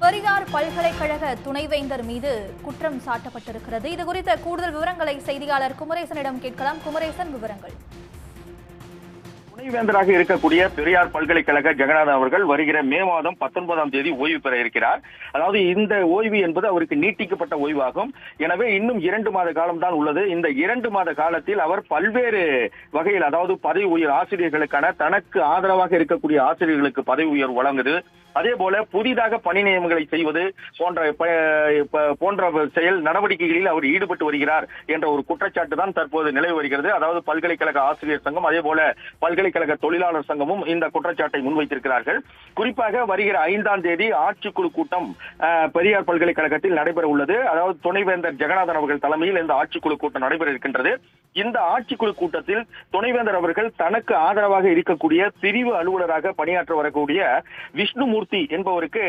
பெரியார் பல்கலைக்கழக துணைவேந்தர் மீது குற்றம் சாட்டப்பட்டிருக்கிறது. இது குறித்த கூடுதல் விவரங்களை செய்தியாளர் குமரேசனிடம் கேட்கலாம். குமரேசன், விவரங்கள். துணைவேந்தராக இருக்கக்கூடிய பெரியார் பல்கலைக்கழக ஜெகநாதன் அவர்கள் வருகிற மே மாதம் 19ஆம் தேதி ஓய்வு பெற இருக்கிறார். அதாவது இந்த ஓய்வு என்பது அவருக்கு நீட்டிக்கப்பட்ட ஓய்வாகும். எனவே இன்னும் 2 மாத காலம் தான் உள்ளது. இந்த 2 மாத காலத்தில் அவர் பல்வேறு வகையில், அதாவது பதவி உயர் ஆசிரியர்களுக்கான தனக்கு ஆதரவாக இருக்கக்கூடிய ஆசிரியர்களுக்கு பதவி உயர்வு வழங்குது, அதே போல புதிதாக பணி நியமனங்களை செய்வது போன்ற செயல் நடவடிக்கைகளில் அவர் ஈடுபட்டு வருகிறார் என்ற ஒரு குற்றச்சாட்டு தான் தற்போது நிலவி வருகிறது. அதாவது பல்கலைக்கழக ஆசிரியர் சங்கம், அதே போல பல்கலைக்கழக தொழிலாளர் சங்கமும் இந்த குற்றச்சாட்டை முன்வைத்திருக்கிறார்கள். குறிப்பாக வருகிற 5ஆம் தேதி ஆட்சிக்குழு கூட்டம் பெரியார் பல்கலைக்கழகத்தில் நடைபெற உள்ளது. அதாவது துணைவேந்தர் ஜெகநாதன் அவர்கள் தலைமையில் இந்த ஆட்சிக்குழு கூட்டம் நடைபெற இருக்கின்றது. இந்த ஆட்சிக்குழு கூட்டத்தில் துணைவேந்தர் அவர்கள் தனக்கு ஆதரவாக இருக்கக்கூடிய பிரிவு அலுவலராக பணியாற்ற வரக்கூடிய விஷ்ணுமூர்த்தி என்பவருக்கு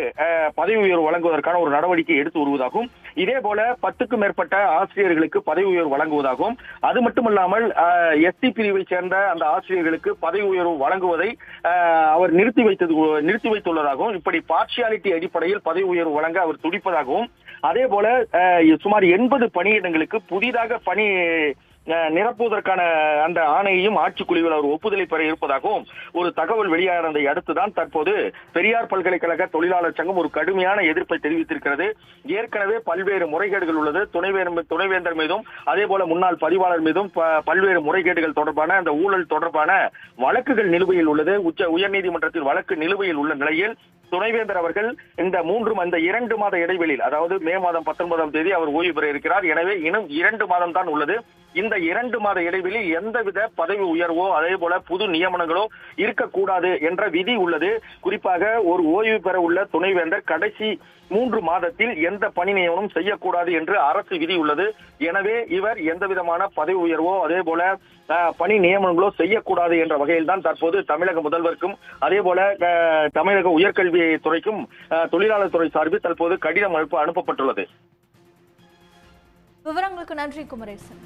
பதவி உயர்வு வழங்குவதற்கான ஒரு நடவடிக்கை எடுத்து வருவதாகவும், இதே போல 10க்கும் மேற்பட்ட ஆசிரியர்களுக்கு பதவி உயர்வு வழங்குவதாகவும், அது மட்டுமல்லாமல் எஸ்டி பிரிவை சேர்ந்த அந்த ஆசிரியர்களுக்கு பதவி உயர்வு வழங்குவதை அவர் நிறுத்தி வைத்துள்ளதாகவும், இப்படி பார்ஷியாலிட்டி அடிப்படையில் பதவி உயர்வு வழங்க அவர் துடிப்பதாகவும், அதே போல சுமார் 80 பணியிடங்களுக்கு புதிதாக பணி நிரப்புவதற்கான அந்த ஆணையையும் ஆட்சிக்குழுவில் அவர் ஒப்புதலை பெற இருப்பதாகவும் ஒரு தகவல் வெளியானதை அடுத்துதான் தற்போது பெரியார் பல்கலைக்கழக தொழிலாளர் சங்கம் ஒரு கடுமையான எதிர்ப்பை தெரிவித்திருக்கிறது. ஏற்கனவே பல்வேறு முறைகேடுகள் உள்ளது. துணைவேந்தர் மீதும் அதே போல முன்னாள் பதிவாளர் மீதும் பல்வேறு முறைகேடுகள் தொடர்பான அந்த ஊழல் தொடர்பான வழக்குகள் நிலுவையில் உள்ளது. உயர்நீதிமன்றத்தில் வழக்கு நிலுவையில் உள்ள நிலையில் துணைவேந்தர் அவர்கள் இந்த 2 மாத இடைவெளியில், அதாவது மே மாதம் 19ஆம் தேதி அவர் ஓய்வு பெற இருக்கிறார். எனவே இன்னும் 2 மாதம் தான் உள்ளது. இந்த 2 மாத இடைவெளியில் எந்தவித பதவி உயர்வோ அதே போல புது நியமனங்களோ இருக்கக்கூடாது என்ற விதி உள்ளது. குறிப்பாக ஒரு ஓய்வு பெற உள்ள துணைவேந்தர் கடைசி 3 மாதத்தில் எந்த பணி நியமனம் செய்யக்கூடாது என்று அரசு விதி உள்ளது. எனவே இவர் எந்த விதமான பதவி உயர்வோ அதே போல பணி நியமனங்களோ செய்யக்கூடாது என்ற வகையில் தான் தற்போது தமிழக முதல்வருக்கும் அதே போல தமிழக உயர்கல்வி துறைக்கும் தொழிலாளர் துறை சார்பில் தற்போது கடிதம் அனுப்பப்பட்டுள்ளது. விவரங்களுக்கு நன்றி குமரேசன்.